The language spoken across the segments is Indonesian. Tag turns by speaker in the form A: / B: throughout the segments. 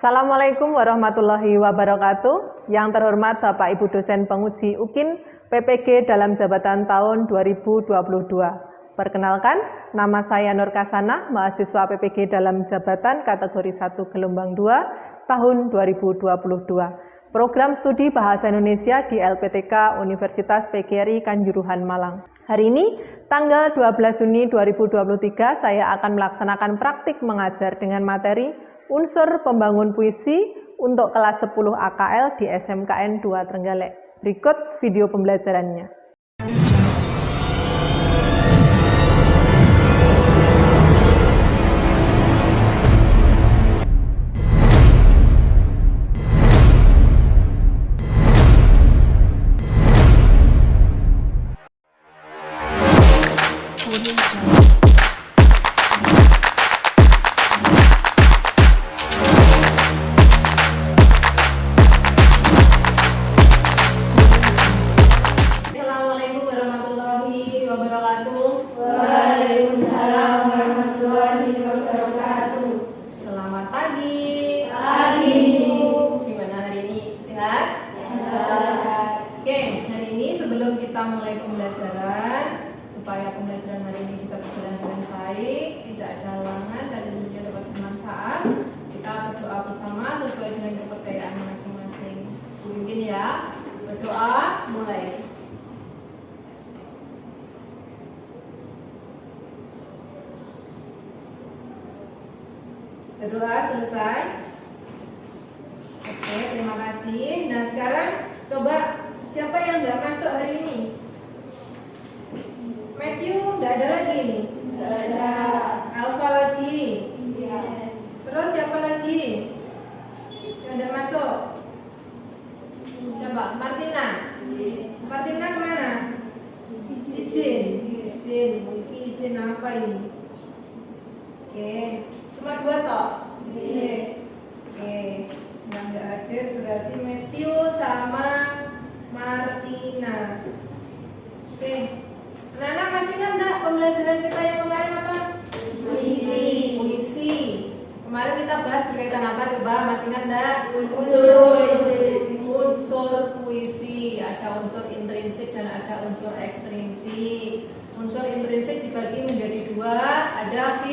A: Assalamualaikum warahmatullahi wabarakatuh. Yang terhormat Bapak Ibu dosen penguji UKIN PPG dalam jabatan tahun 2022. Perkenalkan, nama saya Nur Kasanah, mahasiswa PPG dalam jabatan kategori 1 gelombang 2 tahun 2022. Program studi Bahasa Indonesia di LPTK Universitas PGRI Kanjuruhan Malang. Hari ini, tanggal 12 Juni 2023, saya akan melaksanakan praktik mengajar dengan materi unsur pembangun puisi untuk kelas 10 AKL di SMKN 2 Trenggalek. Berikut video pembelajarannya.
B: Waalaikumsalam warahmatullahi wabarakatuh.
A: Selamat pagi.
B: Pagi.
A: Gimana hari ini? Sehat?
B: Sehat.
A: Oke, hari ini sebelum kita mulai pembelajaran, supaya pembelajaran hari ini bisa berjalan dengan baik, tidak ada halangan dan tentunya dapat bermanfaat, kita berdoa bersama sesuai dengan kepercayaan masing-masing. Mungkin ya, berdoa mulai. Berdoa selesai. Oke, terima kasih. Nah, sekarang coba siapa yang nggak masuk hari ini? Matthew nggak ada lagi nih.
B: Nggak ada.
A: Alfa lagi.
B: Iya.
A: Terus siapa lagi yang nggak masuk? Coba Martina. Martina kemana? Izin. Izin. Mungkin izin apa ini? Oke. Cuma 2 toh?
B: Iya.
A: Oke, yang nggak hadir berarti Matthew sama Martina. Oke, anak-anak masih ingat nggak pembelajaran kita yang kemarin apa?
B: Puisi.
A: Puisi. Kemarin kita bahas berkaitan apa coba? Masih ingat nggak? Unsur puisi. Ada unsur intrinsik dan ada unsur ekstrinsik. Unsur intrinsik dibagi menjadi 2, ada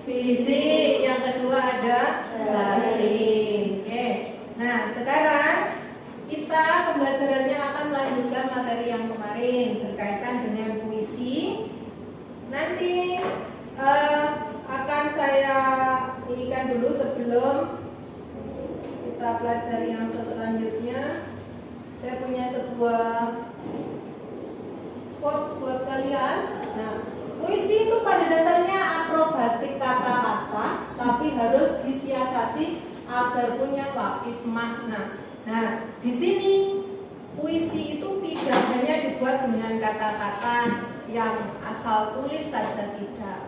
A: fisik, yang kedua ada batin. Oke. Nah, sekarang kita pembelajarannya akan melanjutkan materi yang kemarin berkaitan dengan puisi. Nanti akan saya inikan dulu sebelum kita pelajari yang selanjutnya. Saya punya sebuah quotes buat kalian. Nah, puisi itu pada dasarnya akrobatik kata-kata, tapi harus disiasati agar punya lapis makna. Nah, di sini puisi itu tidak hanya dibuat dengan kata-kata yang asal tulis saja, tidak.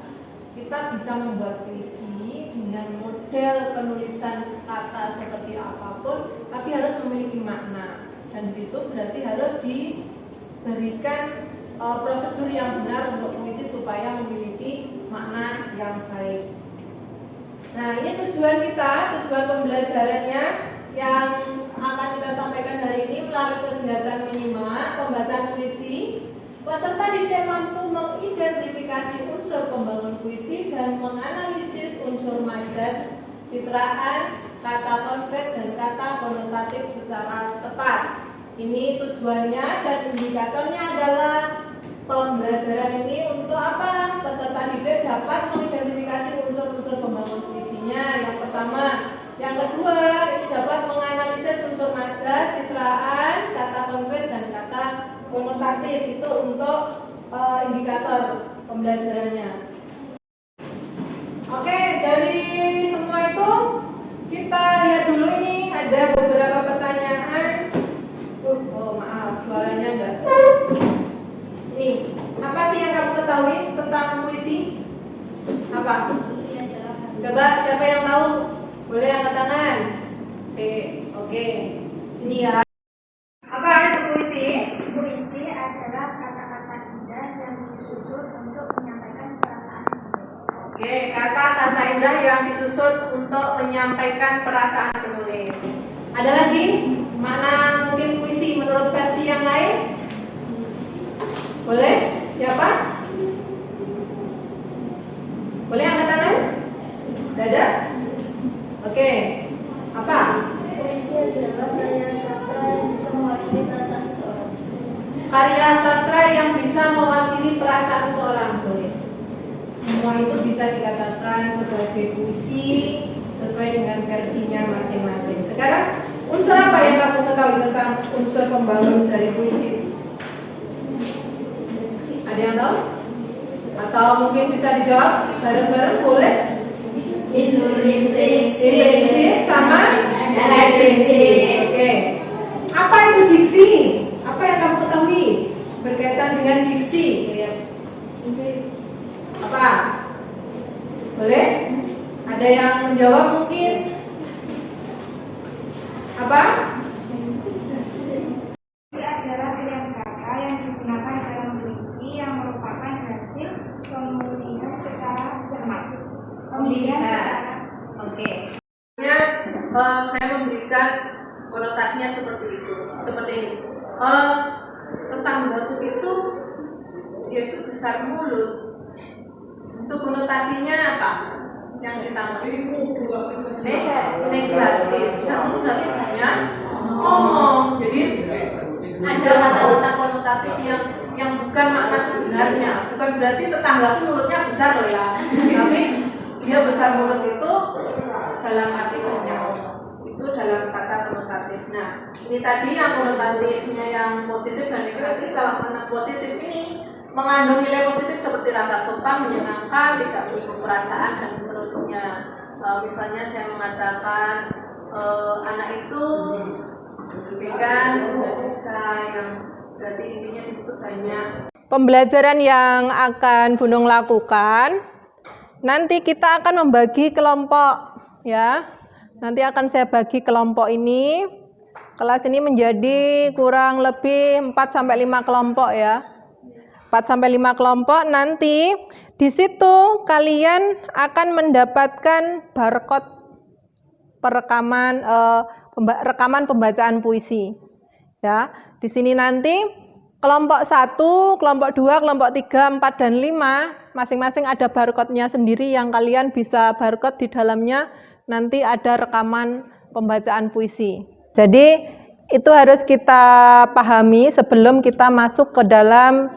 A: Kita bisa membuat puisi dengan model penulisan kata seperti apapun, tapi harus memiliki makna. Dan di situ berarti harus diberikan prosedur yang benar untuk puisi supaya memiliki makna yang baik. Nah, ini tujuan kita, tujuan pembelajarannya yang akan kita sampaikan hari ini melalui kegiatan minimal pembacaan puisi. Peserta didik mampu mengidentifikasi unsur pembangun puisi dan menganalisis unsur majas, citraan, kata konkret dan kata konotatif secara tepat. Ini tujuannya dan indikatornya adalah Pembelajaran ini untuk apa? Peserta didik dapat mengidentifikasi unsur-unsur pembangun puisinya. Yang pertama, yang kedua, ini dapat menganalisis unsur majas, citraan, kata konkret dan kata konotatif. Itu untuk indikator pembelajarannya. Oke, dari semua itu kita lihat dulu ini ada beberapa pertanyaan. Oh maaf, suaranya enggak. Nih, apa sih yang kamu ketahui tentang puisi? Apa? Coba siapa yang tahu? Boleh angkat tangan. Oke. Sini ya. Apa itu puisi?
B: Puisi adalah kata-kata indah yang disusun untuk menyampaikan perasaan penulis.
A: Oke, kata-kata indah yang disusun untuk menyampaikan perasaan penulis. Ada lagi? Mana mungkin puisi menurut versi yang lain? Boleh? Siapa? Boleh angkat tangan? Tidak ada? Oke. Apa?
B: Puisi adalah karya sastra yang bisa mewakili perasaan seseorang.
A: Karya sastra yang bisa mewakili perasaan seseorang. Boleh. Semua itu bisa dikatakan sebagai puisi sesuai dengan versinya masing-masing. Sekarang, unsur apa yang kamu ketahui tentang unsur pembangun dari puisi? Ada yang tahu? Atau mungkin bisa dijawab bareng-bareng, boleh? Diksi sama diksi. Oke. Apa itu diksi? Apa yang kamu ketahui berkaitan dengan diksi? Apa? Boleh? Ada yang menjawab mungkin? Apa?
B: Puisi adalah pilihan kata yang digunakan dalam puisi yang merupakan hasil pemilihan secara cermat.
A: Oke. Saya memberikan konotasinya seperti itu, seperti ini. Tetanggaku itu dia itu besar mulut. Itu konotasinya apa? Yang ditanggapi negatif. Besar mulut berarti banyak ngomong. Jadi ada kata-kata konotatif yang bukan makna sebenarnya. Bukan berarti tetanggaku mulutnya besar loh ya. Tapi dia besar mulut itu dalam arti banyak. Itu dalam kata konotatif. Nah, ini tadi yang konotatifnya yang positif dan negatif. Kalau makna positif ini mengandung nilai positif seperti rasa sopan, menyenangkan, tidak menyinggung perasaan dan seterusnya. Misalnya saya mengatakan anak itu kan tidak bisa, yang berarti intinya di situ banyak. Pembelajaran yang akan Bunung lakukan, nanti kita akan membagi kelompok ya. Nanti akan saya bagi kelompok ini. Kelas ini menjadi kurang lebih 4 sampai 5 kelompok ya. 4 sampai 5 kelompok. Nanti di situ kalian akan mendapatkan barcode perekaman rekaman pembacaan puisi. Ya, di sini nanti kelompok 1, kelompok 2, kelompok 3, 4 dan 5 masing-masing ada barcode-nya sendiri yang kalian bisa barcode di dalamnya nanti ada rekaman pembacaan puisi. Jadi itu harus kita pahami sebelum kita masuk ke dalam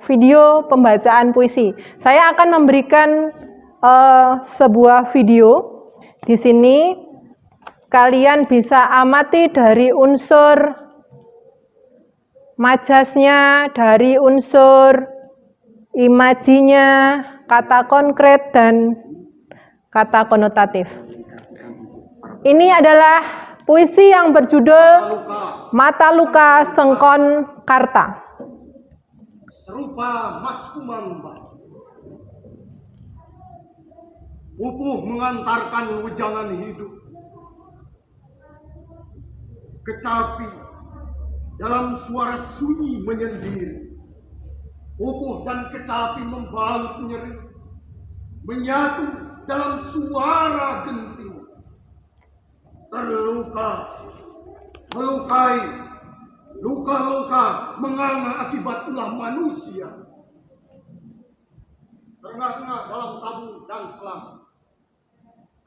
A: video pembacaan puisi. Saya akan memberikan sebuah video. Di sini kalian bisa amati dari unsur majasnya, dari unsur imajinya, kata konkret dan kata konotatif. Ini adalah puisi yang berjudul Mata Luka Sengkon Karta.
C: Serupa Mas Kumamba, pupuh mengantarkan wejangan hidup, kecapi dalam suara sunyi menyendiri, pupuh dan kecapi membalut nyeri, menyatu dalam suara genting, terluka, melukai, luka-luka menganga akibat ulah manusia, terengah-engah dalam tabung dan selam.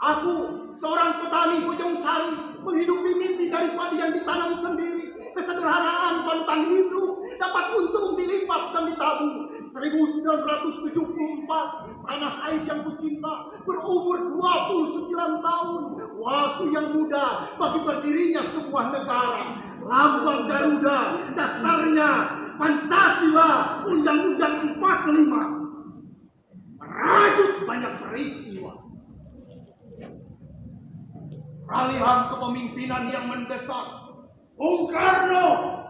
C: Aku, seorang petani Bojong Sari, menghidupi mimpi dari padi yang ditanam sendiri, kesederhanaan panutan hidup, dapat untung dilipat dan ditabung. 1974, tanah air yang kucinta berumur 29 tahun. Waktu yang muda bagi berdirinya sebuah negara. Lambang Garuda, dasarnya Pancasila, Undang-Undang 45. Merajut banyak peristiwa. Peralihan kepemimpinan yang mendesak. Bung Karno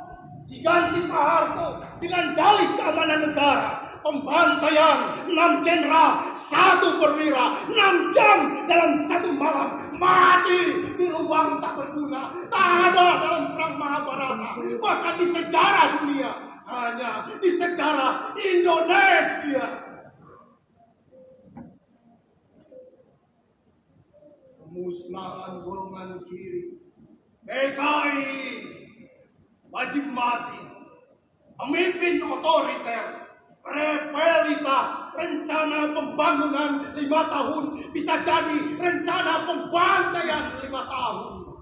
C: diganti Pak Harto dengan dalih keamanan negara. Pembantaian 6 jenderal, 1 perwira, 6 jam dalam 1 malam. Mati di lubang tak berguna. Tak ada dalam perang Mahabharata. Bahkan di sejarah dunia. Hanya di sejarah Indonesia. Musnahan golongan kiri. PKI wajib mati. Pemimpin otoriter, rebelitas, rencana pembangunan 5 tahun bisa jadi rencana pembantaian 5 tahun.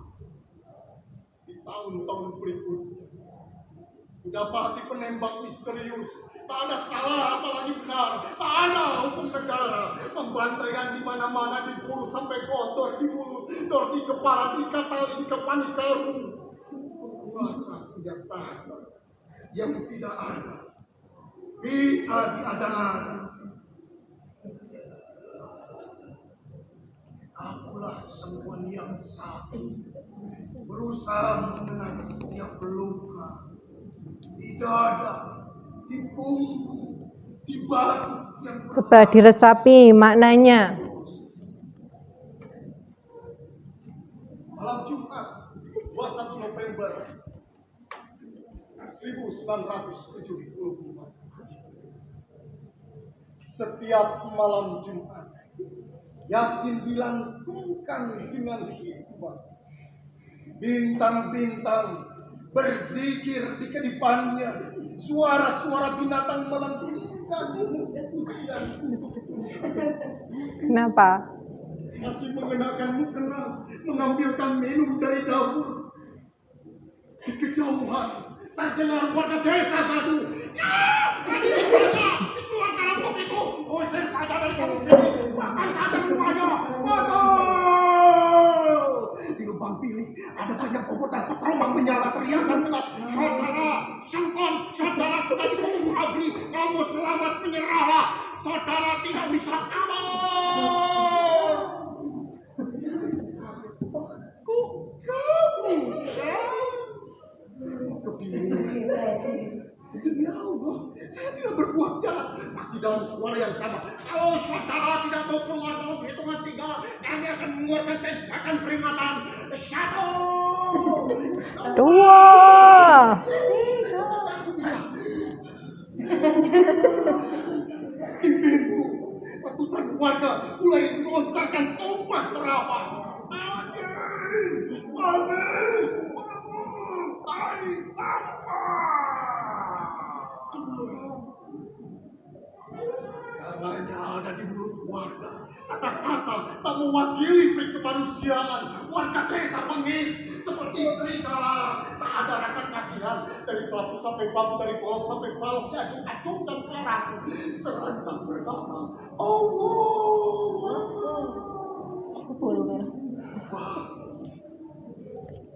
C: Di tahun-tahun berikutnya, didapati penembak misterius. Tak ada salah apalagi benar. Tak ada hukum negara. Pembantaian di mana-mana, di mulut sampai kotor, di mulut, di kepala, di tali, di kepala, di karu. Kuasa tidak tahan. Yang tidak ada bisa diadakan. Akulah semua yang satu, berusaha mengenang setiap luka di dada, di punggung, di bahu yang
A: Coba diresapi maknanya.
C: malam Jumat 21 November 1974. Setiap malam Jumat, Yasin dilantungkan dengan hikmah. Bintang-bintang berzikir di kedipannya. Suara-suara binatang melantunkan pujian.
A: Kenapa?
C: Masih mengenakan mukena, mengambilkan minum dari dapur. Di kejauhan terdengar warga desa gaduh. Ya, tadi mereka si keluarga rampok itu usir saja dari sini, bahkan saja rumahnya. Betul. Di lubang bilik ada banyak obor dan petromang menyala, teriakan keras. Saudara, Sengkon, saudara sudah ditunggu abdi. Kamu selamat, menyerahlah. Saudara tidak bisa kabur. Kebingungan. Demi Allah, saya tidak berbuat jahat. Masih dalam suara yang sama. Kalau saudara tidak mau keluar dalam hitungan 3, kami akan mengeluarkan tembakan peringatan. 1,
A: 2.
C: Di pintu, ratusan warga mulai melontarkan sumpah serapah. Tarik sampah. Caranya ada di mulut warga. Kata-kata tak mewakili kemanusiaan. Warga desa bengis seperti serigala. Tak ada rasa kasihan. Dari batu sampai batu, dari kolong sampai balok, diacung-acung dan perang. Serentak berkata, Allah.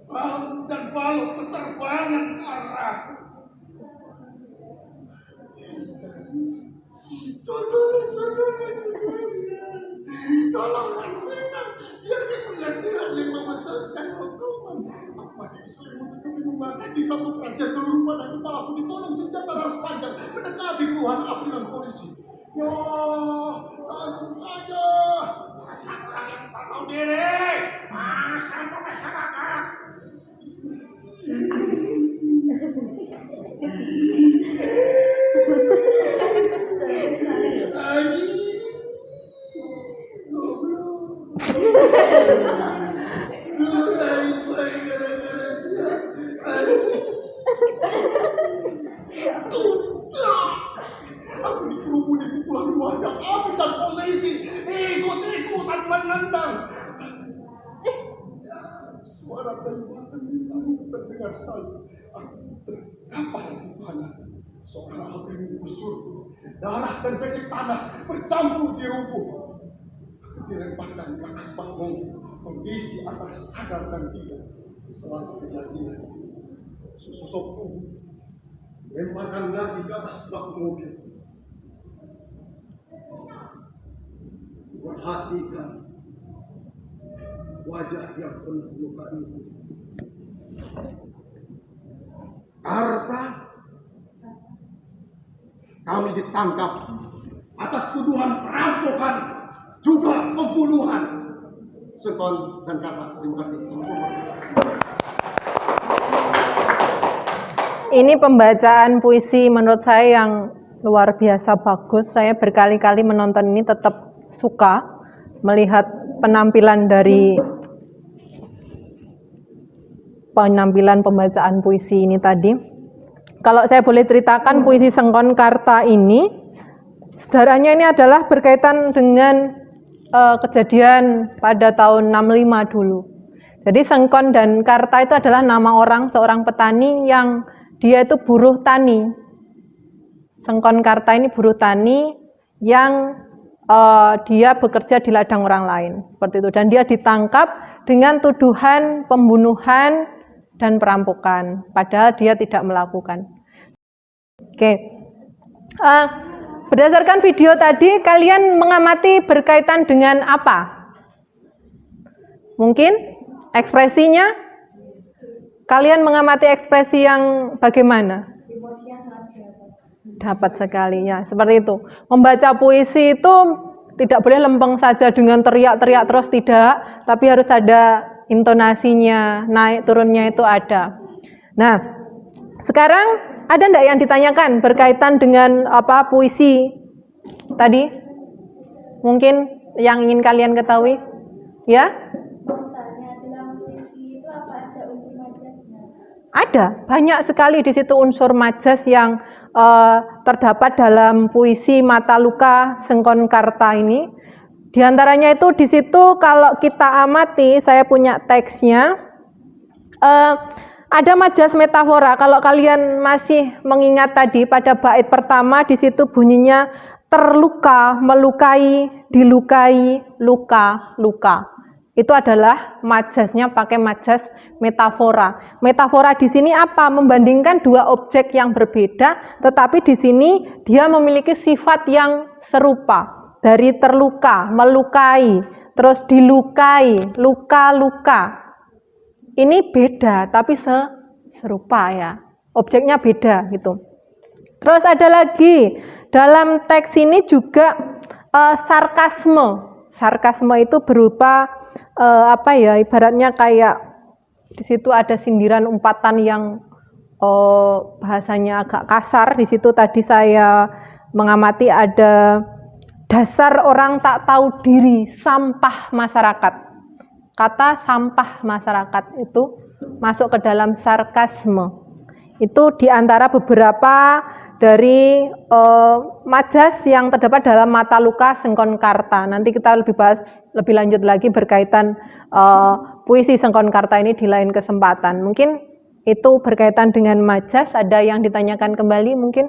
C: Bambu dan balok berterbangan ke arahku. Saudara-saudara, tolonglah mereka, biarkan pengadilan yang memutuskan hukuman. Aku masih diselimuti kebingungan, disambut raja seluruh badan kepalaku ditolong senjata laras panjang, mendekati puluhan api dan polisi. Ya, tanggung saja. Orang yang tak tahu diri, sama masyarakat. Aku dikerumuni pukulan warga, api dan polisi, ikut-ikutan menendang. Suara tembakan itu terdengar saja. Apa yang rupanya? Seorang api digusur, darah dan besik tanah bercampur di rubuh. Dilemparkan ke atas panggung, kondisi antara sadar dan tidak. Selama kejadian, sosokku lemparkan lagi ke atas bak mobil. Perhatikan wajah yang penuh luka itu. Karta, kami ditangkap atas tuduhan perampokan, juga pembunuhan. Sekon dan Karta, terima kasih.
A: Ini pembacaan puisi menurut saya yang luar biasa bagus. Saya berkali-kali menonton ini tetap suka melihat penampilan pembacaan puisi ini tadi. Kalau saya boleh ceritakan, puisi Sengkon Karta ini sejarahnya ini adalah berkaitan dengan kejadian pada tahun 65 dulu. Jadi Sengkon dan Karta itu adalah nama orang seorang petani yang dia itu buruh tani. Sengkon Karta ini buruh tani yang dia bekerja di ladang orang lain, seperti itu. Dan dia ditangkap dengan tuduhan pembunuhan dan perampokan, padahal dia tidak melakukan. Oke, berdasarkan video tadi, kalian mengamati berkaitan dengan apa? Mungkin ekspresinya? Kalian mengamati ekspresi yang bagaimana? Dapat sekali, ya, seperti itu. Membaca puisi itu tidak boleh lempeng saja dengan teriak-teriak terus, tidak, tapi harus ada intonasinya, naik turunnya itu ada. Nah, sekarang ada enggak yang ditanyakan berkaitan dengan apa puisi tadi? Mungkin yang ingin kalian ketahui? Ya? Ada, banyak sekali di situ unsur majas yang terdapat dalam puisi Mata Luka Sengkon Karta ini. Di antaranya itu di situ kalau kita amati, saya punya teksnya, ada majas metafora. Kalau kalian masih mengingat tadi pada bait pertama, di situ bunyinya terluka, melukai, dilukai, luka, luka. Itu adalah majasnya pakai majas metafora. Metafora di sini apa? Membandingkan dua objek yang berbeda, tetapi di sini dia memiliki sifat yang serupa. Dari terluka, melukai, terus dilukai, luka-luka. Ini beda, tapi serupa ya. Objeknya beda gitu. Terus ada lagi dalam teks ini juga sarkasme. Sarkasme itu berupa apa ya? Ibaratnya kayak di situ ada sindiran umpatan yang bahasanya agak kasar. Di situ tadi saya mengamati ada dasar orang tak tahu diri, sampah masyarakat. Kata sampah masyarakat itu masuk ke dalam sarkasme. Itu diantara beberapa dari majas yang terdapat dalam Mata Luka Sengkon Karta. Nanti kita bahas lebih lanjut lagi berkaitan puisi Sengkon Karta ini di lain kesempatan. Mungkin itu berkaitan dengan majas. Ada yang ditanyakan kembali mungkin?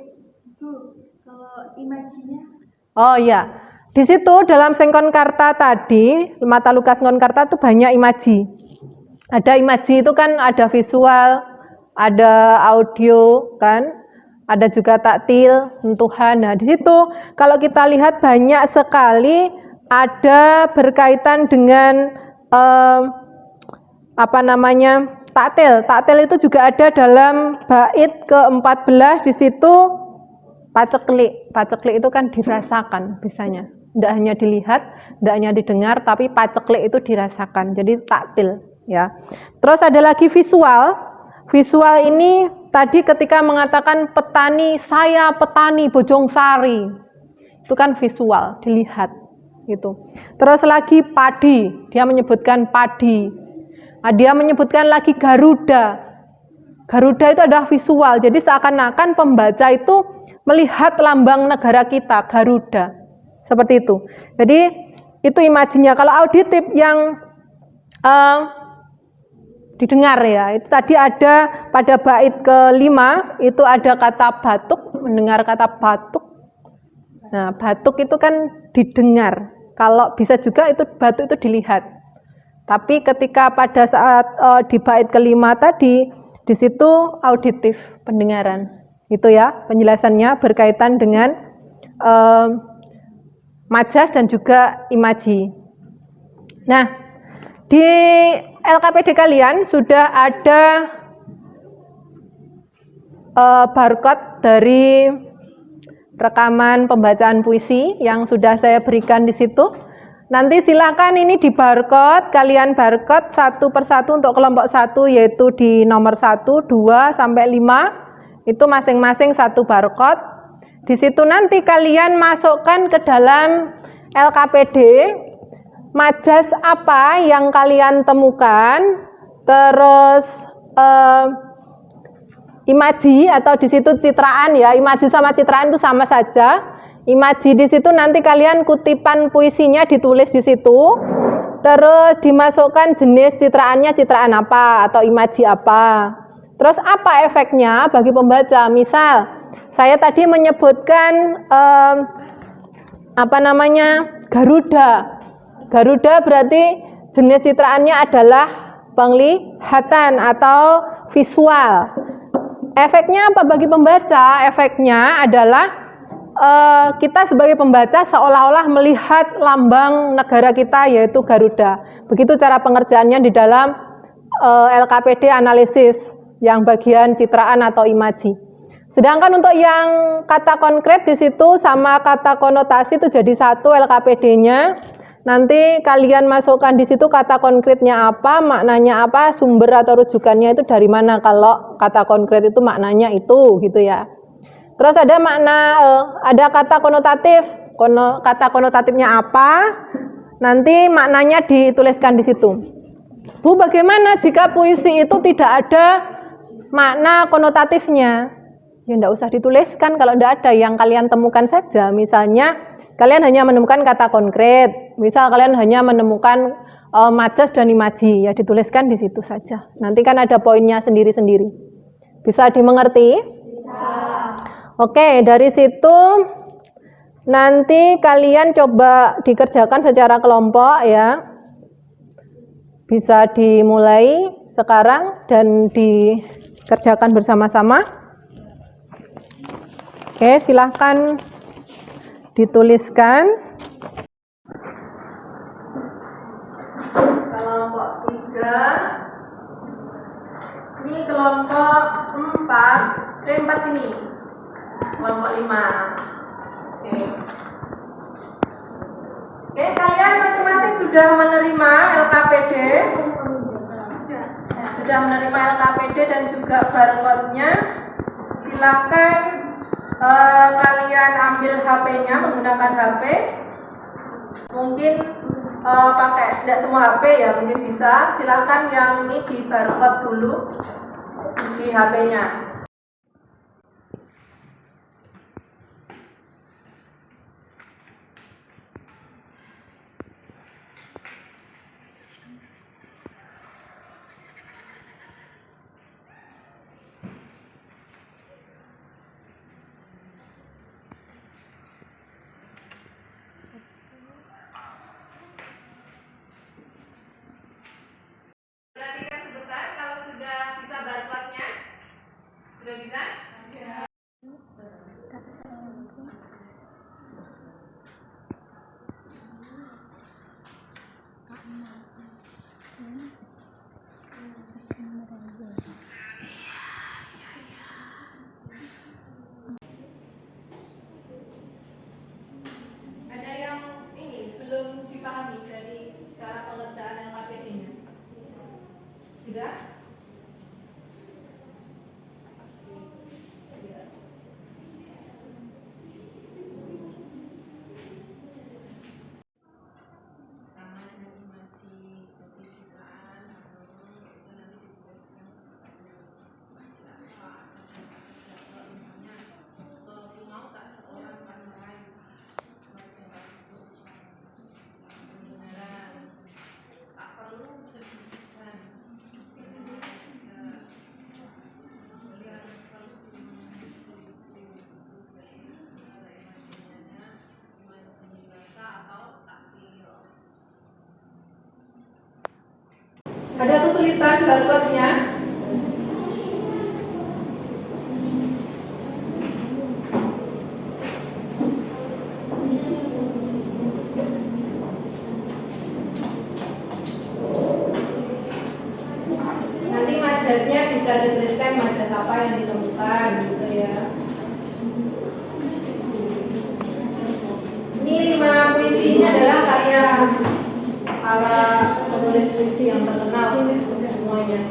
B: Kalau imajinya?
A: Oh iya, di situ dalam Sengkon Karta tadi, Mata Luka Sengkon Karta itu banyak imaji. Ada imaji itu kan ada visual, ada audio kan, ada juga taktil, sentuhan. Nah di situ kalau kita lihat banyak sekali ada berkaitan dengan apa namanya taktil. Taktil itu juga ada dalam bait ke-14 di situ. Paceklik, paceklik itu kan dirasakan bisanya, tidak hanya dilihat, tidak hanya didengar, tapi paceklik itu dirasakan, jadi taktil ya. Terus ada lagi visual. Visual ini tadi ketika mengatakan petani, saya petani Bojongsari, itu kan visual, dilihat gitu. Terus lagi padi, dia menyebutkan padi. Nah, dia menyebutkan lagi Garuda. Garuda itu adalah visual, jadi seakan-akan pembaca itu melihat lambang negara kita, Garuda. Seperti itu. Jadi itu imajinya. Kalau auditif yang didengar ya. Itu tadi ada pada bait kelima itu ada kata batuk, mendengar kata batuk. Nah, batuk itu kan didengar. Kalau bisa juga itu batuk itu dilihat. Tapi ketika pada saat di bait kelima tadi, di situ auditif, pendengaran. Itu ya penjelasannya berkaitan dengan majas dan juga imaji. Nah, di LKPD kalian sudah ada barcode dari rekaman pembacaan puisi yang sudah saya berikan di situ. Nanti silakan ini di barcode, kalian barcode satu persatu untuk kelompok 1 yaitu di nomor 1, 2 sampai 5 itu masing-masing satu barcode. Di situ nanti kalian masukkan ke dalam LKPD majas apa yang kalian temukan, terus imaji atau di situ citraan ya, imaji sama citraan itu sama saja. Imaji di situ nanti kalian kutipan puisinya ditulis di situ, terus dimasukkan jenis citraannya citraan apa atau imaji apa. Terus apa efeknya bagi pembaca? Misal saya tadi menyebutkan Garuda. Garuda berarti jenis citraannya adalah penglihatan atau visual. Efeknya apa bagi pembaca? Efeknya adalah kita sebagai pembaca seolah-olah melihat lambang negara kita yaitu Garuda. Begitu cara pengerjaannya di dalam LKPD analisis yang bagian citraan atau imaji. Sedangkan untuk yang kata konkret di situ sama kata konotasi itu jadi satu LKPD-nya. Nanti kalian masukkan di situ kata konkretnya apa, maknanya apa, sumber atau rujukannya itu dari mana. Kalau kata konkret itu maknanya itu gitu ya. Terus ada makna, ada kata konotatif. Kata konotatifnya apa? Nanti maknanya dituliskan di situ. Bu, bagaimana jika puisi itu tidak ada makna konotatifnya? Ya enggak usah dituliskan kalau enggak ada, yang kalian temukan saja. Misalnya kalian hanya menemukan kata konkret. Misal kalian hanya menemukan majas dan imaji, ya dituliskan di situ saja. Nanti kan ada poinnya sendiri-sendiri. Bisa dimengerti? Bisa. Oke, dari situ nanti kalian coba dikerjakan secara kelompok ya. Bisa dimulai sekarang dan dikerjakan bersama-sama. Oke, silahkan dituliskan. Kelompok 3. Ini kelompok 4 sini. Kelompok 5. Oke, kalian masing-masing sudah menerima LKPD? Sudah menerima LKPD dan juga barcode-nya. Silakan kalian ambil HP-nya menggunakan HP. Mungkin pakai tidak semua HP ya, mungkin bisa. Silakan yang ini di barcode dulu di HP-nya. Perhatikan sebentar kalau sudah bisa barcode-nya. Ada kesulitan barcode-nya? Nanti majasnya bisa dituliskan majas apa yang ditemukan gitu ya. Ini 5 puisi ini adalah karya para penulis puisi yang terkenal semuanya.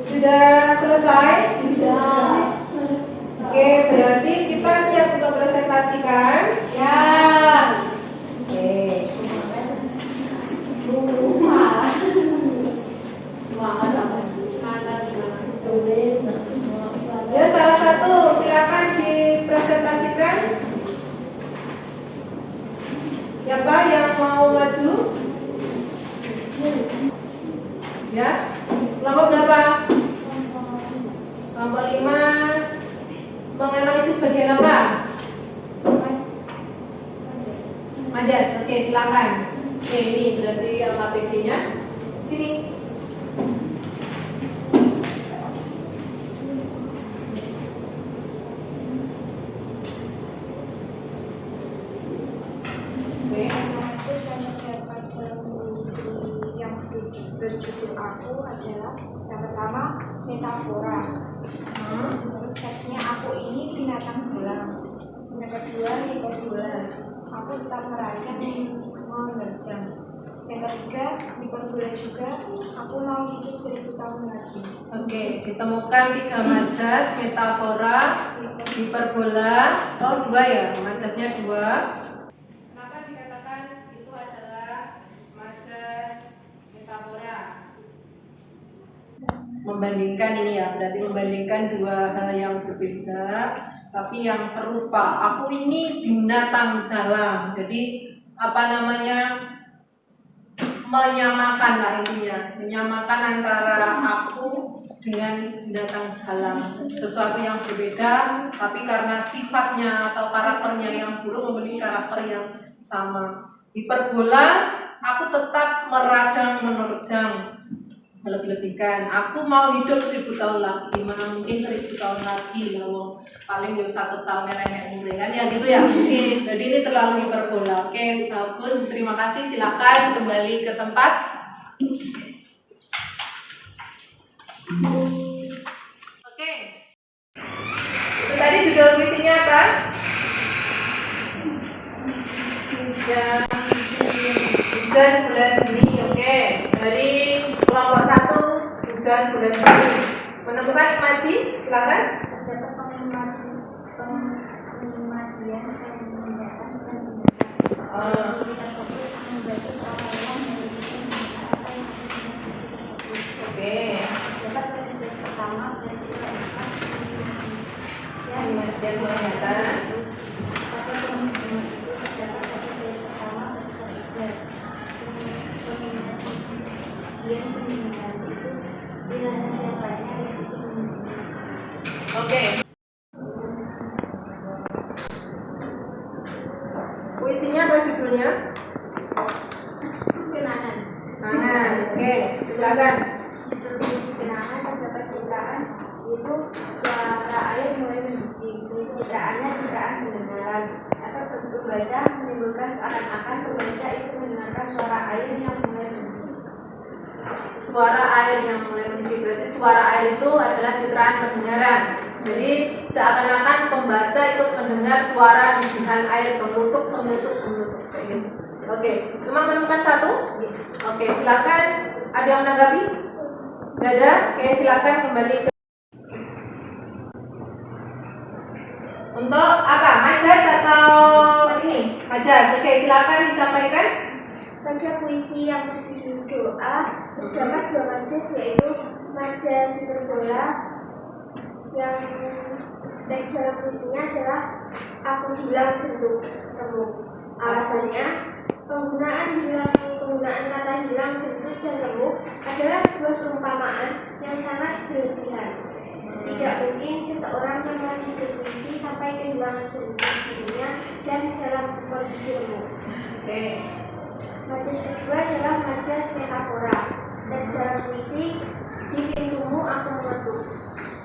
A: Sudah selesai?
B: Sudah.
A: Oke, berarti kita siap untuk presentasikan?
B: Ya.
A: Oke. Ya, salah satu silakan dipresentasikan. Siapa yang mau maju? Ya, kelompok berapa? Kelompok 5 menganalisis bagian apa? Majas, oke silakan. Oke, ini berarti LKPD-nya. Sini. Oke.
B: Majas yang terdapat dalam puisi yang berjudul Aku adalah yang pertama metafora. Terus teksnya aku ini binatang bola. Yang kedua hiperbola. Aku tetap merancang menerjang. Yang ketiga hiperbola juga. Aku mau hidup 1000 tahun lagi.
A: Oke, ditemukan 3 majas, metafora, hiperbola. Oh, 2 ya, majasnya 2. Kenapa dikatakan itu adalah majas metafora? Membandingkan ini ya, berarti membandingkan 2 hal yang berbeda tapi yang serupa. Aku ini binatang jalan, jadi apa namanya, menyamakan lah intinya, menyamakan antara aku dengan binatang jalan, sesuatu yang berbeda tapi karena sifatnya atau karakternya yang buruk memiliki karakter yang sama. Hiperbola, aku tetap meradang menerjang, melebih-lebihkan. Aku mau hidup 1000 tahun lagi, mana mungkin 1000 tahun lagi, lalu paling ya 100 tahun nenek umur kan ya gitu ya. Oke. Jadi ini terlalu hiperbola. Oke, bagus, terima kasih. Silakan kembali ke tempat. Oke. Itu tadi judul puisinya apa? Hujan bulan Juni. Oke. Dari kelompok 1 hujan bulan Juni. Menemukan imaji, silakan.
B: Terdapat pengajian dan mendengarkan dan
A: Ah,
B: puisi tersebut membaca seorang yang memiliki apa yang tersebut.
A: oke.
B: Dapat penulis pertama bersifat yang
A: Pengajian penglihatan.
B: pada pemimpin itu terdapat penulis pertama bersifat kajian pendengaran itu dirahasiakannya yaitu mendengar.
A: Oke. Puisinya apa judulnya?
B: Kenangan.
A: Nah, oke, silakan.
B: Judul puisi kenangan terdapat citraan yaitu suara air mulai mendidih. Tulis citraannya citraan pendengaran. Efek pembaca menimbulkan seakan-akan pembaca itu mendengarkan suara air yang mulai mendidih.
A: Suara air yang mulai mendidih, berarti suara air itu adalah citraan pendengaran. Jadi seakan-akan pembaca itu mendengar suara didihan air kemutuk kayak gitu. Oke, cuma menemukan satu. Oke, silakan. Ada yang menanggapi? Nggak ada? Oke, silakan kembali ke untuk apa? Majas atau ini? Majas. Oke, silakan disampaikan.
B: Pada puisi yang berjudul doa terdapat dua majas yaitu majas Sinerbola yang teks dalam puisinya adalah aku hilang bentuk temu. Alasannya penggunaan kata hilang bentuk dan temu adalah sebuah perumpamaan yang sangat berlebihan. Tidak mungkin seseorang yang masih berpuisi sampai kehilangan bentuk dirinya dan dalam kondisi lemu.
A: Oke.
B: Majas kedua adalah majas metafora. Teks dalam puisi di pintumu aku mengetuk.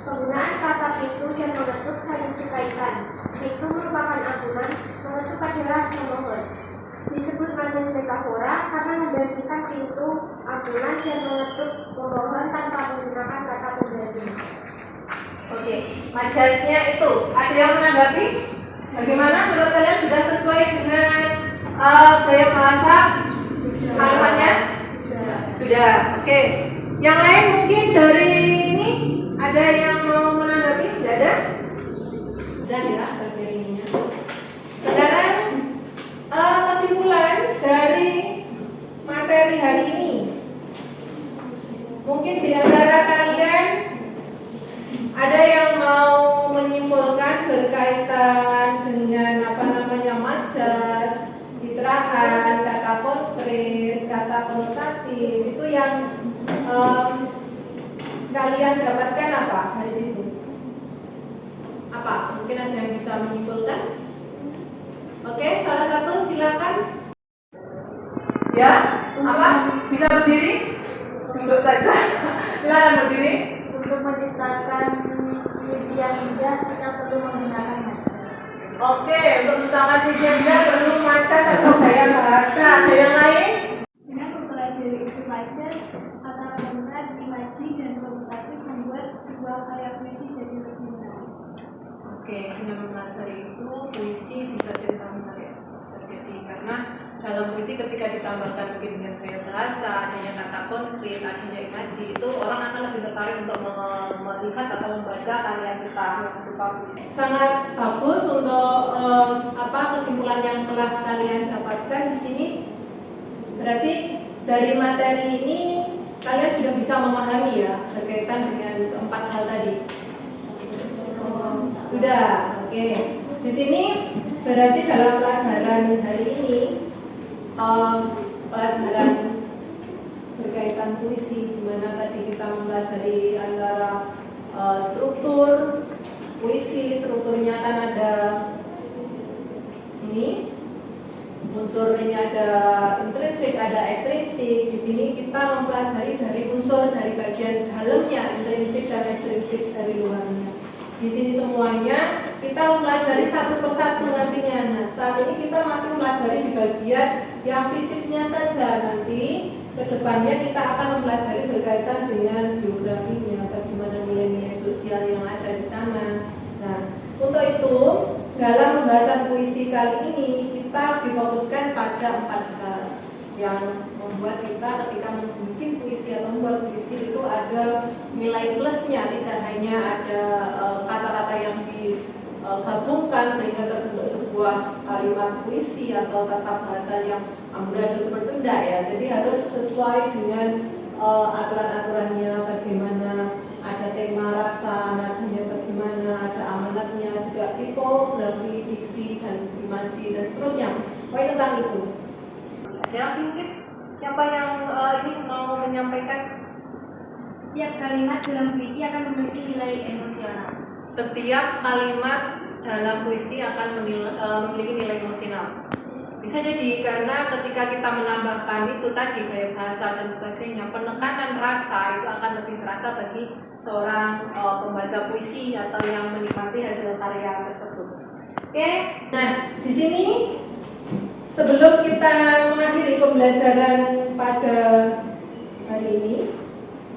B: Penggunaan kata pintu dan mengetuk saling berkaitan. Pintu merupakan agunan, mengetuk adalah memohon. Disebut majas metafora karena membandingkan pintu, agunan dan mengetuk memohon tanpa menggunakan kata pengganti.
A: Oke, majasnya itu ada yang menanggapi? Bagaimana menurut kalian sudah sesuai dengan gaya bahasa kalimatnya? Sudah. Oke. Yang lain mungkin dari ini ada yang mau menanggapi? Tidak ada? Sudah ya bagian ininya. Sekarang kesimpulan dari materi hari ini. Mungkin di antara kalian ada yang mau menyimpulkan berkaitan dengan apa namanya majas, citraan, kata konkret, kata konotatif itu yang kalian dapatkan apa dari situ? Apa? Mungkin ada yang bisa menyimpulkan? Oke, salah satu silakan. Ya, apa? Bisa berdiri? Duduk saja. Silakan berdiri.
B: Untuk menciptakan puisi yang indah, kita perlu menggunakan majas.
A: Oke, untuk menciptakan puisi yang indah perlu majas atau gaya bahasa. Ada yang lain?
B: Dengan mempelajari itu majas, kata komentar, imaji, dan komentatif membuat sebuah karya puisi jadi lebih menarik.
A: Oke, dengan mempelajari itu puisi bisa jadi menarik. Bisa jadi karena dalam puisi ketika ditambahkan mungkin dengan gaya bahasa, adanya kata konkret, adanya imaji, itu orang akan lebih tertarik untuk melihat atau membaca karya kita yang berupa puisi. Sangat bagus untuk kesimpulan yang telah kalian dapatkan di sini. Berarti dari materi ini kalian sudah bisa memahami ya berkaitan dengan empat hal tadi. Sudah, oke. Di sini berarti dalam pelajaran hari ini pelajaran berkaitan puisi, di mana tadi kita mempelajari antara struktur puisi, strukturnya kan ada ini unsur ini ada intrinsik, ada ekstrinsik. Di sini kita mempelajari dari unsur dari bagian dalamnya, intrinsik dan ekstrinsik dari luarnya. Di sini semuanya kita mempelajari satu persatu nantinya. Nah, saat ini kita masih mempelajari di bagian yang fisiknya saja. Nanti kedepannya kita akan mempelajari berkaitan dengan biografinya, bagaimana nilai-nilai sosial yang ada di sana. Nah, untuk itu dalam pembahasan puisi kali ini kita difokuskan pada empat hal yang membuat kita ketika membuat puisi atau membuat puisi itu ada nilai plusnya, tidak hanya ada kata-kata yang digabungkan sehingga terbentuk sebuah kalimat puisi atau tata bahasa yang amburadul seperti itu enggak ya. Jadi harus sesuai dengan aturan-aturannya, bagaimana ada tema rasa, nadanya bagaimana, ada amanatnya, juga tipografi, diksi, dan imaji, dan seterusnya. Pokoknya tentang itu. Ada mungkin siapa yang ini mau menyampaikan?
B: Setiap kalimat dalam puisi akan memiliki nilai emosional.
A: Setiap kalimat dalam puisi akan memiliki nilai emosional. Bisa jadi karena ketika kita menambahkan itu tadi gaya bahasa dan sebagainya, penekanan rasa itu akan lebih terasa bagi seorang pembaca puisi atau yang menikmati hasil karya tersebut. Oke, nah di sini sebelum kita mengakhiri pembelajaran pada hari ini,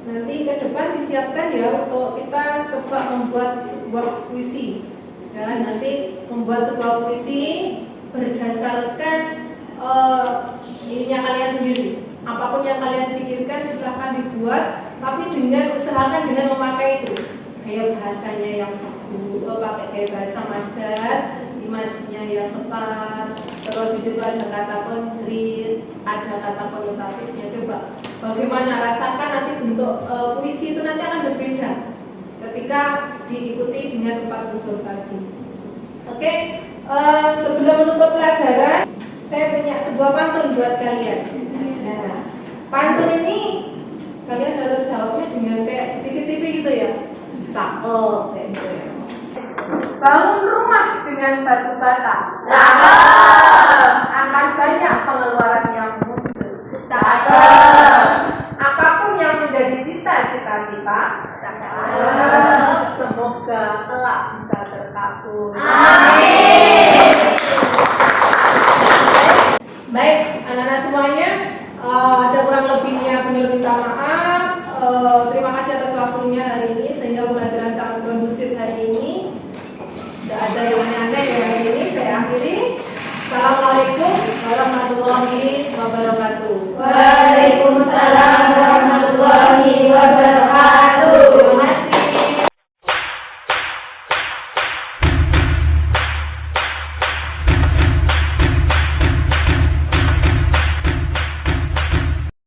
A: nanti ke depan disiapkan ya untuk kita coba membuat sebuah puisi. Ya, nanti membuat sebuah puisi berdasarkan ininya kalian sendiri. Apapun yang kalian pikirkan silahkan dibuat, tapi dengan usahakan dengan memakai itu gaya bahasanya yang bagus, pakai gaya bahasa majas, imajinya yang tepat, terus di situ ada kata konkret, ada kata konotatifnya. Coba bagaimana rasakan nanti bentuk puisi itu nanti akan berbeda ketika diikuti dengan 4 unsur tadi. Oke, sebelum menutup pelajaran, saya punya sebuah pantun buat kalian. Nah, pantun ini kalian harus jawabnya dengan kayak TV-TV gitu ya, cakep kayak gitu ya. Bangun rumah dengan batu bata, cakep. Akan banyak pengeluaran yang muncul, cakep. Apapun yang menjadi cita-cita kita, cakep. Semoga kelak bisa terkabul. Amin. Baik, anak-anak semuanya, ada kurang lebihnya Penil minta maaf. Terima kasih atas waktunya hari ini sehingga pembelajaran sangat kondusif hari ini. Tidak ada yang aneh-aneh ya hari ini. Saya akhiri. Assalamualaikum warahmatullahi wabarakatuh.
D: Waalaikumsalam warahmatullahi wabarakatuh.